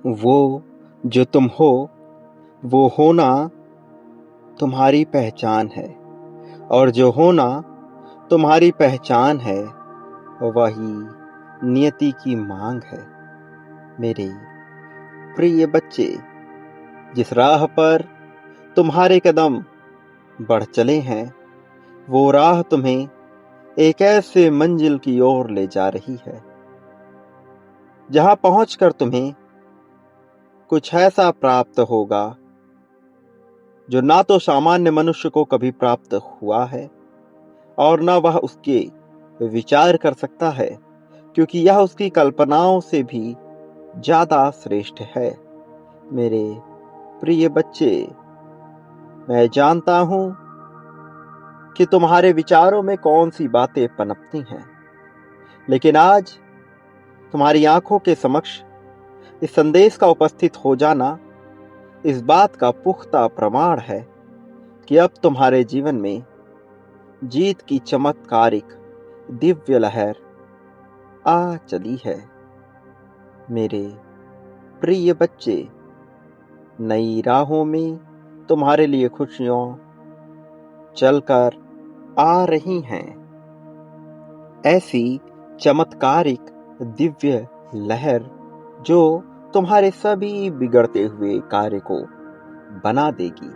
वो जो तुम हो, वो होना तुम्हारी पहचान है, और जो होना तुम्हारी पहचान है, वही नियति की मांग है। मेरे प्रिय बच्चे, जिस राह पर तुम्हारे कदम बढ़ चले हैं, वो राह तुम्हें एक ऐसे मंजिल की ओर ले जा रही है, जहां पहुंचकर तुम्हें कुछ ऐसा प्राप्त होगा जो ना तो सामान्य मनुष्य को कभी प्राप्त हुआ है और ना वह उसके विचार कर सकता है, क्योंकि यह उसकी कल्पनाओं से भी ज्यादा श्रेष्ठ है। मेरे प्रिय बच्चे, मैं जानता हूं कि तुम्हारे विचारों में कौन सी बातें पनपती हैं, लेकिन आज तुम्हारी आंखों के समक्ष इस संदेश का उपस्थित हो जाना इस बात का पुख्ता प्रमाण है कि अब तुम्हारे जीवन में जीत की चमत्कारिक दिव्य लहर आ चली है। मेरे प्रिय बच्चे, नई राहों में तुम्हारे लिए खुशियां चलकर आ रही हैं। ऐसी चमत्कारिक दिव्य लहर जो तुम्हारे सभी बिगड़ते हुए कार्य को बना देगी,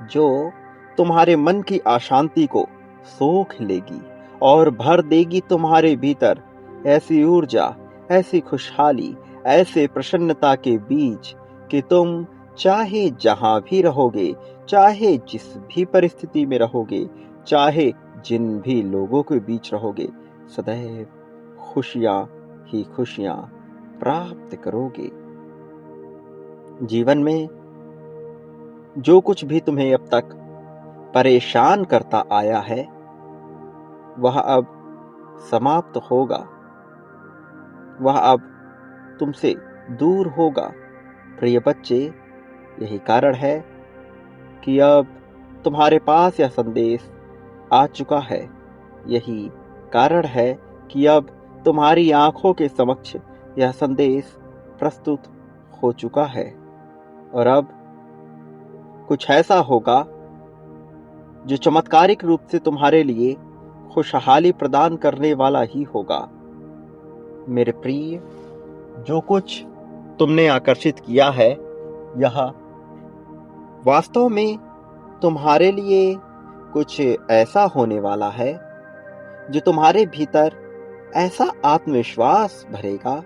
जो तुम्हारे मन की अशांति को सोख लेगी और भर देगी तुम्हारे भीतर ऐसी ऊर्जा, ऐसी खुशहाली, ऐसे प्रसन्नता के बीज कि तुम चाहे जहां भी रहोगे, चाहे जिस भी परिस्थिति में रहोगे, चाहे जिन भी लोगों के बीच रहोगे, सदैव खुशियां ही खुशियां प्राप्त करोगे। जीवन में जो कुछ भी तुम्हें अब तक परेशान करता आया है, वह अब समाप्त होगा, वह अब तुमसे दूर होगा। प्रिय बच्चे, यही कारण है कि अब तुम्हारे पास यह संदेश आ चुका है। यही कारण है कि अब तुम्हारी आंखों के समक्ष यह संदेश प्रस्तुत हो चुका है, और अब कुछ ऐसा होगा जो चमत्कारिक रूप से तुम्हारे लिए खुशहाली प्रदान करने वाला ही होगा। मेरे प्रिय, जो कुछ तुमने आकर्षित किया है, यह वास्तव में तुम्हारे लिए कुछ ऐसा होने वाला है जो तुम्हारे भीतर ऐसा आत्मविश्वास भरेगा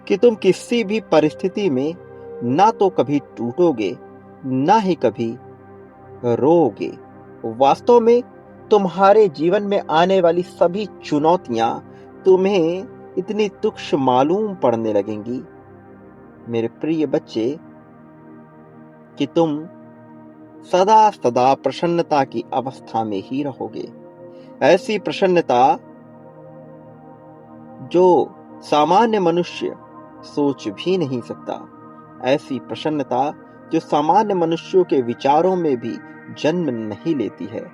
कि तुम किसी भी परिस्थिति में ना तो कभी टूटोगे, ना ही कभी रोओगे। वास्तव में तुम्हारे जीवन में आने वाली सभी चुनौतियां तुम्हें इतनी तुच्छ मालूम पड़ने लगेंगी, मेरे प्रिय बच्चे, कि तुम सदा सदा प्रसन्नता की अवस्था में ही रहोगे। ऐसी प्रसन्नता जो सामान्य मनुष्य सोच भी नहीं सकता, ऐसी प्रसन्नता जो सामान्य मनुष्यों के विचारों में भी जन्म नहीं लेती है।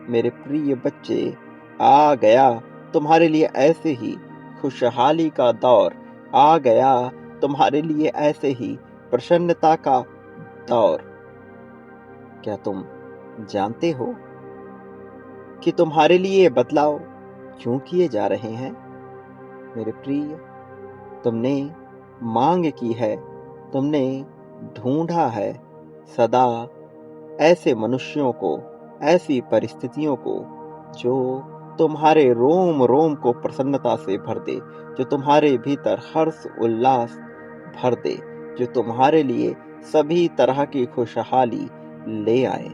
मेरे प्रिय बच्चे, आ गया तुम्हारे लिए ऐसे ही खुशहाली का दौर, आ गया तुम्हारे लिए ऐसे ही प्रसन्नता का दौर। क्या तुम जानते हो कि तुम्हारे लिए बदलाव क्यों किए जा रहे हैं? मेरे प्रिय, तुमने मांग की है, तुमने ढूंढा है सदा ऐसे मनुष्यों को, ऐसी परिस्थितियों को जो तुम्हारे रोम रोम को प्रसन्नता से भर दे, जो तुम्हारे भीतर हर्ष उल्लास भर दे, जो तुम्हारे लिए सभी तरह की खुशहाली ले आए।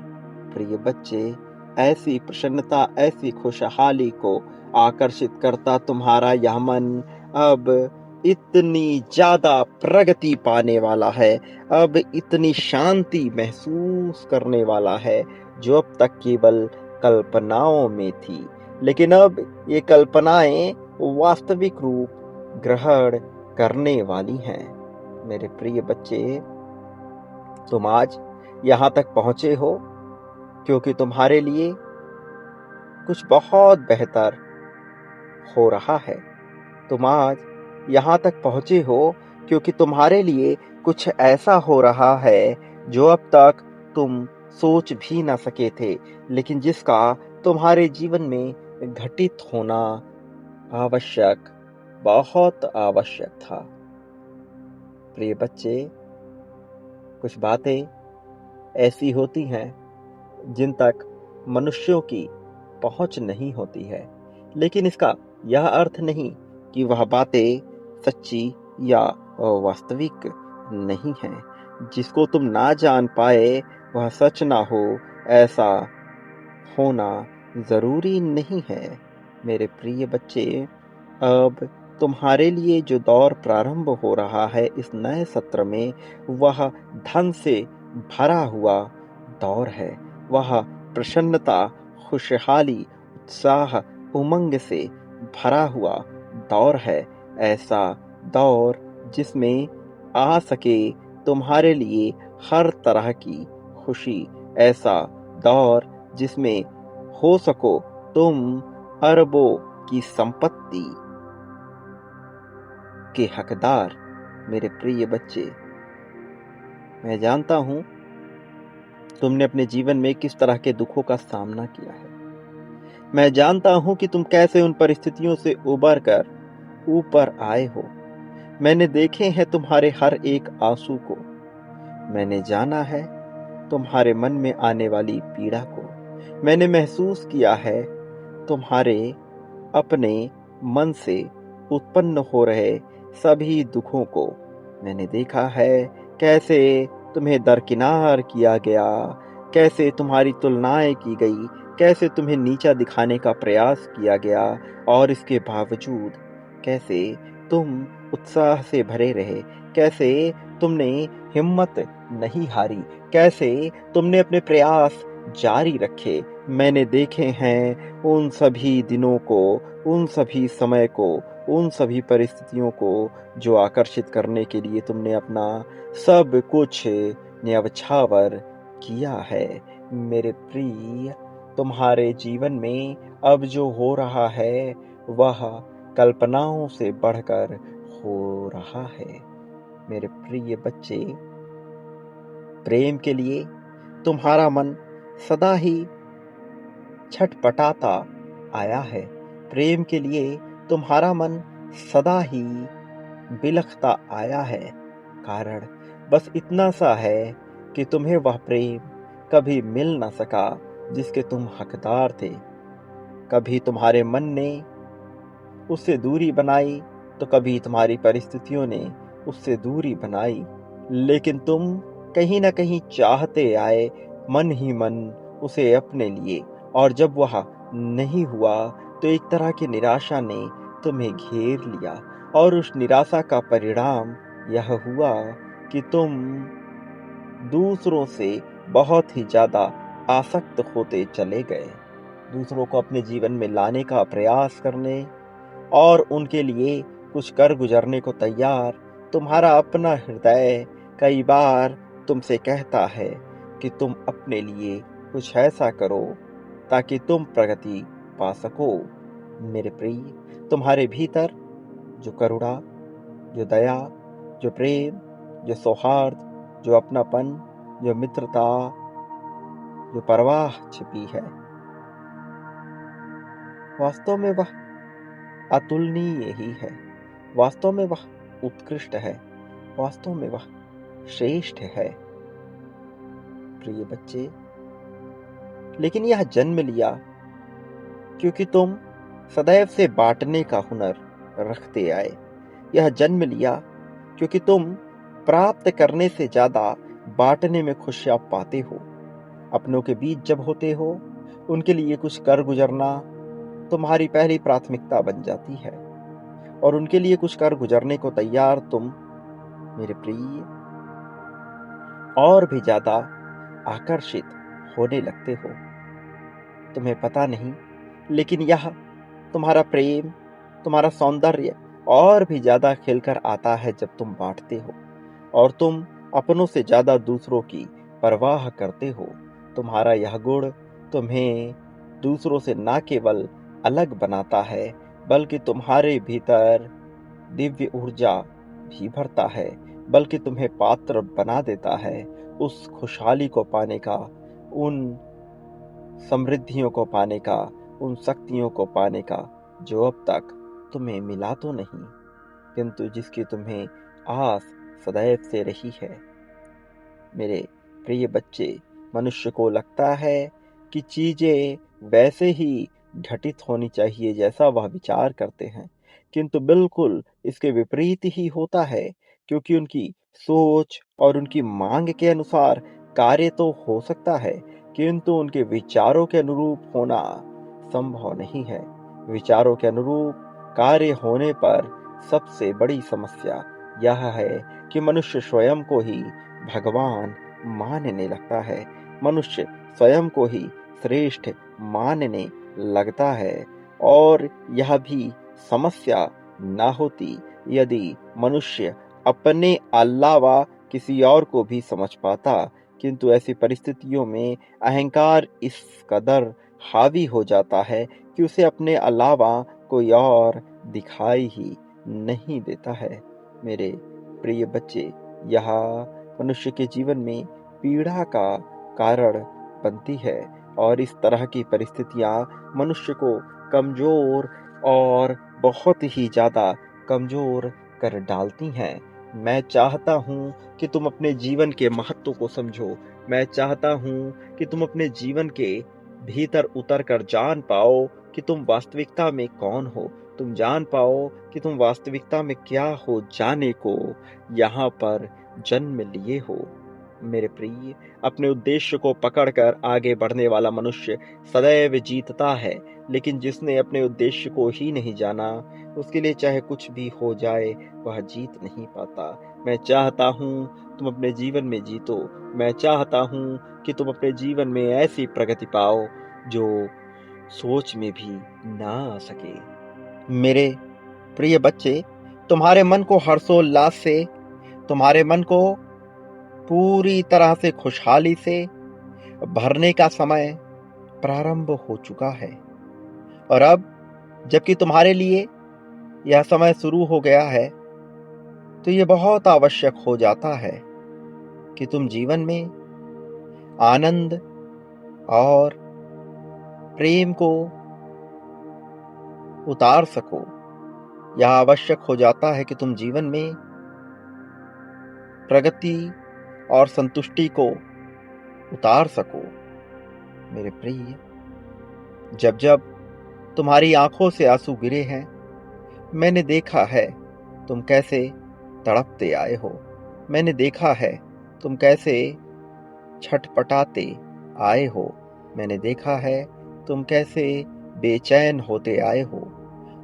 प्रिय बच्चे, ऐसी प्रसन्नता, ऐसी खुशहाली को आकर्षित करता तुम्हारा यह मन अब इतनी ज्यादा प्रगति पाने वाला है, अब इतनी शांति महसूस करने वाला है, जो अब तक केवल कल्पनाओं में थी, लेकिन अब ये कल्पनाएं वास्तविक रूप ग्रहण करने वाली हैं। मेरे प्रिय बच्चे, तुम आज यहाँ तक पहुंचे हो क्योंकि तुम्हारे लिए कुछ बहुत बेहतर हो रहा है। तुम आज यहाँ तक पहुंचे हो क्योंकि तुम्हारे लिए कुछ ऐसा हो रहा है जो अब तक तुम सोच भी ना सके थे, लेकिन जिसका तुम्हारे जीवन में घटित होना आवश्यक, बहुत आवश्यक था। प्रिय बच्चे, कुछ बातें ऐसी होती हैं जिन तक मनुष्यों की पहुंच नहीं होती है, लेकिन इसका यह अर्थ नहीं कि वह बातें सच्ची या वास्तविक नहीं हैं। जिसको तुम ना जान पाए वह सच ना हो, ऐसा होना जरूरी नहीं है। मेरे प्रिय बच्चे, अब तुम्हारे लिए जो दौर प्रारंभ हो रहा है इस नए सत्र में, वह धन से भरा हुआ दौर है। वह प्रसन्नता, खुशहाली, उत्साह, उमंग से भरा हुआ दौर है। ऐसा दौर जिसमें आ सके तुम्हारे लिए हर तरह की खुशी। ऐसा दौर जिसमें हो सको तुम अरबों की संपत्ति के हकदार। मेरे प्रिय बच्चे, मैं जानता हूं तुमने अपने जीवन में किस तरह के दुखों का सामना किया है। मैं जानता हूं कि तुम कैसे उन परिस्थितियों से उबर कर ऊपर आए हो। मैंने देखे हैं तुम्हारे हर एक आंसू को। मैंने जाना है तुम्हारे मन में आने वाली पीड़ा को। मैंने महसूस किया है तुम्हारे अपने मन से उत्पन्न हो रहे सभी दुखों को। मैंने देखा है कैसे तुम्हें दरकिनार किया गया, कैसे तुम्हारी तुलनाएं की गई, कैसे तुम्हें नीचा दिखाने का प्रयास किया गया, और इसके बावजूद कैसे तुम उत्साह से भरे रहे, कैसे तुमने हिम्मत नहीं हारी, कैसे तुमने अपने प्रयास जारी रखे। मैंने देखे हैं उन सभी दिनों को, उन सभी समय को, उन सभी परिस्थितियों को जो आकर्षित करने के लिए तुमने अपना सब कुछ न्यौछावर किया है। मेरे प्रिय, तुम्हारे जीवन में अब जो हो रहा है वह कल्पनाओं से बढ़कर हो रहा है। मेरे प्रिय बच्चे, प्रेम के लिए तुम्हारा मन सदा ही छटपटाता आया है। प्रेम के लिए तुम्हारा मन सदा ही बिलखता आया है। कारण बस इतना सा है कि तुम्हें वह प्रेम कभी मिल न सका जिसके तुम हकदार थे। कभी तुम्हारे मन ने उससे दूरी बनाई, तो कभी तुम्हारी परिस्थितियों ने उससे दूरी बनाई, लेकिन तुम कहीं ना कहीं चाहते आए मन ही मन उसे अपने लिए। और जब वह नहीं हुआ तो एक तरह की निराशा ने तुम्हें घेर लिया, और उस निराशा का परिणाम यह हुआ कि तुम दूसरों से बहुत ही ज्यादा आसक्त होते चले गए। दूसरों को अपने जीवन में लाने का प्रयास करने और उनके लिए कुछ कर गुजरने को तैयार तुम्हारा अपना हृदय कई बार तुमसे कहता है कि तुम अपने लिए कुछ ऐसा करो ताकि तुम प्रगति पा सको। मेरे प्रिय, तुम्हारे भीतर जो करुणा, जो दया, जो प्रेम, जो सौहार्द, जो अपनापन, जो मित्रता, जो परवाह छिपी है, वास्तव में वह अतुलनीय ही है। वास्तव में वह उत्कृष्ट है। वास्तव में वह श्रेष्ठ है। प्रिय बच्चे, लेकिन यह जन्म लिया क्योंकि तुम सदैव से बांटने का हुनर रखते आए। यह जन्म लिया क्योंकि तुम प्राप्त करने से ज्यादा बांटने में खुशियां पाते हो। अपनों के बीच जब होते हो, उनके लिए कुछ कर गुजरना तुम्हारी पहली प्राथमिकता बन जाती है, और उनके लिए कुछ कर गुजरने को तैयार तुम, मेरे प्रिय, और भी ज्यादा आकर्षित होने लगते हो। तुम्हें पता नहीं, लेकिन यह तुम्हारा प्रेम, तुम्हारा सौंदर्य और भी ज्यादा खिलकर आता है जब तुम बांटते हो, और तुम अपनों से ज्यादा दूसरों की परवाह करते हो। तुम्हारा यह गुण तुम्हें दूसरों से ना केवल अलग बनाता है, बल्कि तुम्हारे भीतर दिव्य ऊर्जा भी भरता है, बल्कि तुम्हें पात्र बना देता है उस खुशहाली को पाने का, उन समृद्धियों को पाने का, उन शक्तियों को पाने का जो अब तक तुम्हें मिला तो नहीं, किंतु जिसकी तुम्हें आस सदैव से रही है। मेरे प्रिय बच्चे, मनुष्य को लगता है कि चीजें वैसे ही घटित होनी चाहिए जैसा वह विचार करते हैं, किंतु बिल्कुल इसके विपरीत ही होता है, क्योंकि उनकी सोच और उनकी मांग के अनुसार कार्य तो हो सकता है, किंतु उनके विचारों के अनुरूप होना संभव नहीं है। विचारों के अनुरूप कार्य होने पर सबसे बड़ी समस्या यह है कि मनुष्य स्वयं को ही भगवान मानने लगता है। मनुष्य स्वयं को ही श्रेष्ठ मानने लगता है, और यह भी समस्या न होती यदि मनुष्य अपने अलावा किसी और को भी समझ पाता, किंतु ऐसी परिस्थितियों में अहंकार इस कदर हावी हो जाता है कि उसे अपने अलावा कोई और दिखाई ही नहीं देता है। मेरे प्रिय बच्चे, यह मनुष्य के जीवन में पीड़ा का कारण बनती है, और इस तरह की परिस्थितियां मनुष्य को कमजोर और बहुत ही ज्यादा कमजोर कर डालती हैं। मैं चाहता हूं कि तुम अपने जीवन के महत्व को समझो। मैं चाहता हूं कि तुम अपने जीवन के भीतर उतर कर जान पाओ कि तुम वास्तविकता में कौन हो। तुम जान पाओ कि तुम वास्तविकता में क्या हो जाने को यहाँ पर जन्म लिए हो। मेरे प्रिय, अपने उद्देश्य को पकड़कर आगे बढ़ने वाला मनुष्य सदैव जीतता है, लेकिन जिसने अपने उद्देश्य को ही नहीं जाना, उसके लिए चाहे कुछ भी हो जाए वह जीत नहीं पाता। मैं चाहता हूँ तुम अपने जीवन में जीतो। मैं चाहता हूँ कि तुम अपने जीवन में ऐसी प्रगति पाओ जो सोच में भी ना आ सके। मेरे प्रिय बच्चे, तुम्हारे मन को हर्षोल्लास से, तुम्हारे मन को पूरी तरह से खुशहाली से भरने का समय प्रारंभ हो चुका है, और अब जबकि तुम्हारे लिए यह समय शुरू हो गया है, तो यह बहुत आवश्यक हो जाता है कि तुम जीवन में आनंद और प्रेम को उतार सको। यह आवश्यक हो जाता है कि तुम जीवन में प्रगति और संतुष्टि को उतार सको। मेरे प्रिय, जब जब तुम्हारी आंखों से आंसू गिरे हैं, मैंने देखा है तुम कैसे तड़पते आए हो। मैंने देखा है तुम कैसे छटपटाते आए हो। मैंने देखा है तुम कैसे बेचैन होते आए हो,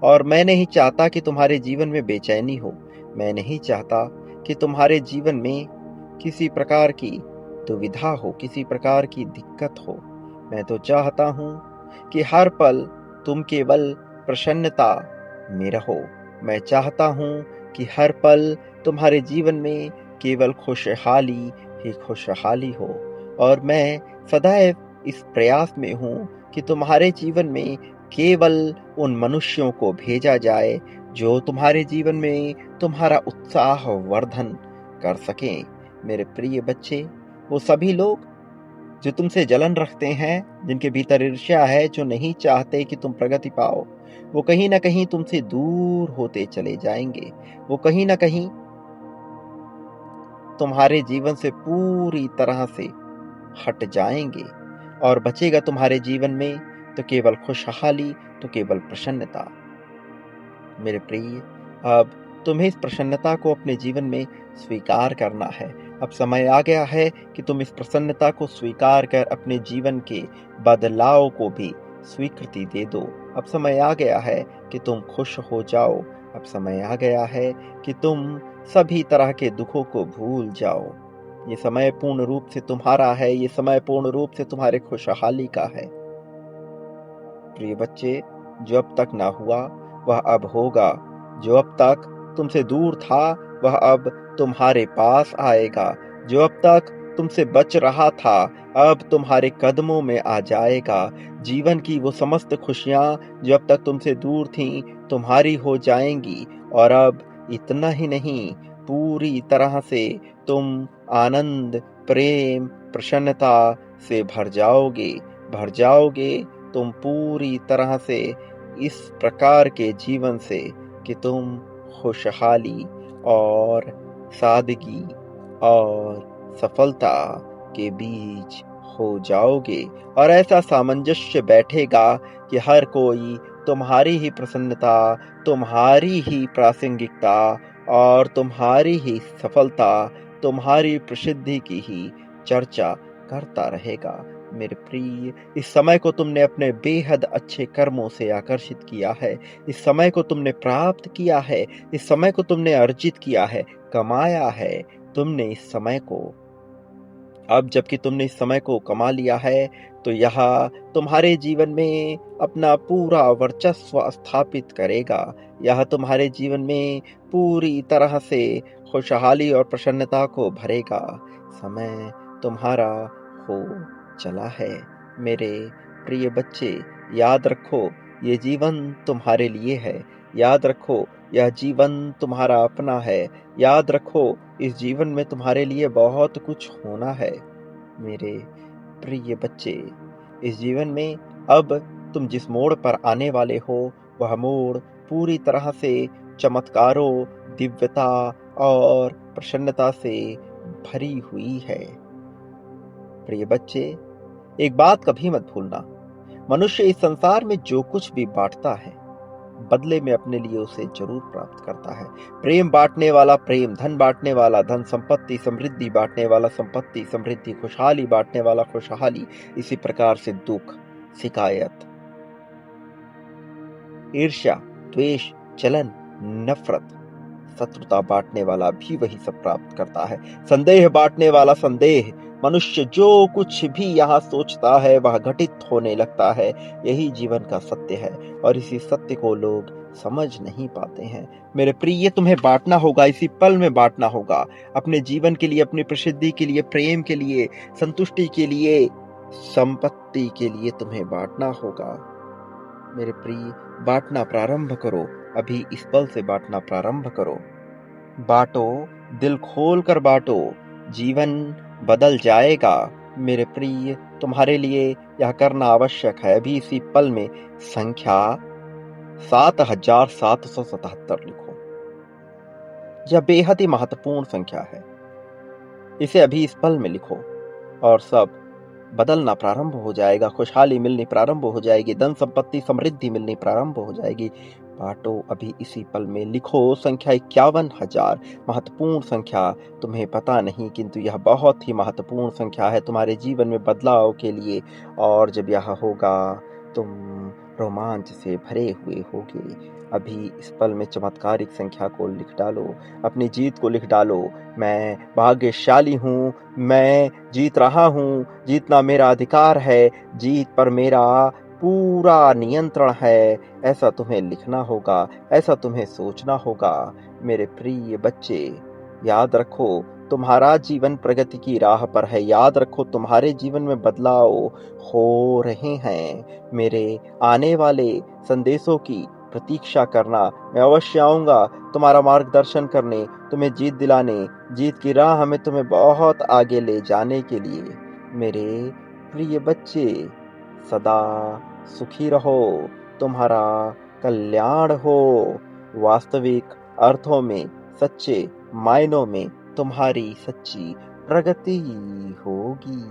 और मैं नहीं चाहता कि तुम्हारे जीवन में बेचैनी हो। मैं नहीं चाहता कि तुम्हारे जीवन में किसी प्रकार की दुविधा हो, किसी प्रकार की दिक्कत हो। मैं तो चाहता हूं कि हर पल तुम केवल प्रसन्नता में रहो। मैं चाहता हूं कि हर पल तुम्हारे जीवन में केवल खुशहाली ही खुशहाली हो, और मैं सदैव इस प्रयास में हूं कि तुम्हारे जीवन में केवल उन मनुष्यों को भेजा जाए जो तुम्हारे जीवन में तुम्हारा उत्साह वर्धन कर सकें। मेरे प्रिय बच्चे, वो सभी लोग जो तुमसे जलन रखते हैं, जिनके भीतर ईर्ष्या है, जो नहीं चाहते कि तुम प्रगति पाओ, वो कहीं ना कहीं तुमसे दूर होते चले जाएंगे। वो कहीं ना कहीं तुम्हारे जीवन से पूरी तरह से हट जाएंगे, और बचेगा तुम्हारे जीवन में तो केवल खुशहाली, तो केवल प्रसन्नता। मेरे प्रिय, अब तुम्हें इस प्रसन्नता को अपने जीवन में स्वीकार करना है। अब समय आ गया है कि तुम इस प्रसन्नता को स्वीकार कर अपने जीवन के बदलाव को भी स्वीकृति दे दो। अब समय आ गया है कि तुम खुश हो जाओ। अब समय आ गया है कि तुम सभी तरह के दुखों को भूल जाओ। ये समय पूर्ण रूप से तुम्हारा है। ये समय पूर्ण रूप से तुम्हारे खुशहाली का है। प्रिय बच्चे, जो अब तक ना हुआ वह अब होगा। जो अब तक तुमसे दूर था वह अब तुम्हारे पास आएगा। जो अब तक तुमसे बच रहा था अब तुम्हारे कदमों में आ जाएगा। जीवन की वो समस्त खुशियां जो अब तक तुमसे दूर थीं तुम्हारी हो जाएंगी। और अब इतना ही नहीं, पूरी तरह से तुम आनंद, प्रेम, प्रसन्नता से भर जाओगे तुम पूरी तरह से इस प्रकार के जीवन से कि तुम खुशहाली और सादगी और सफलता के बीच हो जाओगे। और ऐसा सामंजस्य बैठेगा कि हर कोई तुम्हारी ही प्रसन्नता, तुम्हारी ही प्रासंगिकता और तुम्हारी ही सफलता, तुम्हारी प्रसिद्धि की ही चर्चा करता रहेगा। मेरे प्रिय, इस समय को तुमने अपने बेहद अच्छे कर्मों से आकर्षित किया है, इस समय को तुमने प्राप्त किया है, इस समय को तुमने अर्जित किया है, कमाया है तुमने इस समय को। अब जबकि तुमने इस समय को कमा लिया है, तो यह तुम्हारे जीवन में अपना पूरा वर्चस्व स्थापित करेगा। यह तुम्हारे जीवन में पूरी तरह से खुशहाली और प्रसन्नता को भरेगा। समय तुम्हारा हो चला है। मेरे प्रिय बच्चे, याद रखो, ये जीवन तुम्हारे लिए है। याद रखो, यह जीवन तुम्हारा अपना है। याद रखो, इस जीवन में तुम्हारे लिए बहुत कुछ होना है। मेरे प्रिय बच्चे, इस जीवन में अब तुम जिस मोड़ पर आने वाले हो, वह मोड़ पूरी तरह से चमत्कारों, दिव्यता और प्रसन्नता से भरी हुई है। प्रिय बच्चे, एक बात कभी मत भूलना, मनुष्य इस संसार में जो कुछ भी बांटता है, बदले में अपने लिए उसे जरूर प्राप्त करता है। प्रेम बांटने वाला प्रेम, धन बांटने वाला धन, संपत्ति समृद्धि बांटने वाला संपत्ति समृद्धि, खुशहाली बांटने वाला खुशहाली। इसी प्रकार से दुख, शिकायत, ईर्ष्या, द्वेष, जलन, नफरत, शत्रुता बांटने वाला भी वही सब प्राप्त करता है। संदेह बांटने वाला संदेह। मनुष्य जो कुछ भी यहाँ सोचता है वह घटित होने लगता है। यही जीवन का सत्य है और इसी सत्य को लोग समझ नहीं पाते हैं। मेरे प्रिय, तुम्हें बांटना होगा, इसी पल में बांटना होगा। अपने जीवन के लिए, अपनी प्रसिद्धि के लिए, प्रेम के लिए, संतुष्टि के लिए, संपत्ति के लिए तुम्हें बांटना होगा। मेरे प्रिय, बांटना प्रारंभ करो। अभी इस पल से बांटना प्रारंभ करो। बांटो, दिल खोल कर बांटो, जीवन बदल जाएगा। मेरे प्रिय, तुम्हारे लिए यह करना आवश्यक है। अभी इसी पल में संख्या 7777 लिखो। यह बेहद ही महत्वपूर्ण संख्या है। इसे अभी इस पल में लिखो और सब बदलना प्रारंभ हो जाएगा। खुशहाली मिलनी प्रारंभ हो जाएगी, धन संपत्ति समृद्धि मिलनी प्रारंभ हो जाएगी। बांटो, अभी इसी पल में लिखो संख्या 51,000। महत्वपूर्ण संख्या, तुम्हें पता नहीं, किंतु यह बहुत ही महत्वपूर्ण संख्या है तुम्हारे जीवन में बदलाव के लिए। और जब यह होगा, तुम रोमांच से भरे हुए होगे। अभी इस पल में चमत्कारिक संख्या को लिख डालो, अपनी जीत को लिख डालो। मैं भाग्यशाली हूँ, मैं जीत रहा हूँ, जीतना मेरा अधिकार है, जीत पर मेरा पूरा नियंत्रण है। ऐसा तुम्हें लिखना होगा, ऐसा तुम्हें सोचना होगा। मेरे प्रिय बच्चे, याद रखो, तुम्हारा जीवन प्रगति की राह पर है। याद रखो, तुम्हारे जीवन में बदलाव हो रहे हैं। मेरे आने वाले संदेशों की प्रतीक्षा करना। मैं अवश्य आऊंगा तुम्हारा मार्गदर्शन करने, तुम्हें जीत दिलाने, जीत की राह में तुम्हें बहुत आगे ले जाने के लिए। मेरे प्रिय बच्चे, सदा सुखी रहो, तुम्हारा कल्याण हो, वास्तविक अर्थों में, सच्चे मायनों में तुम्हारी सच्ची प्रगति होगी।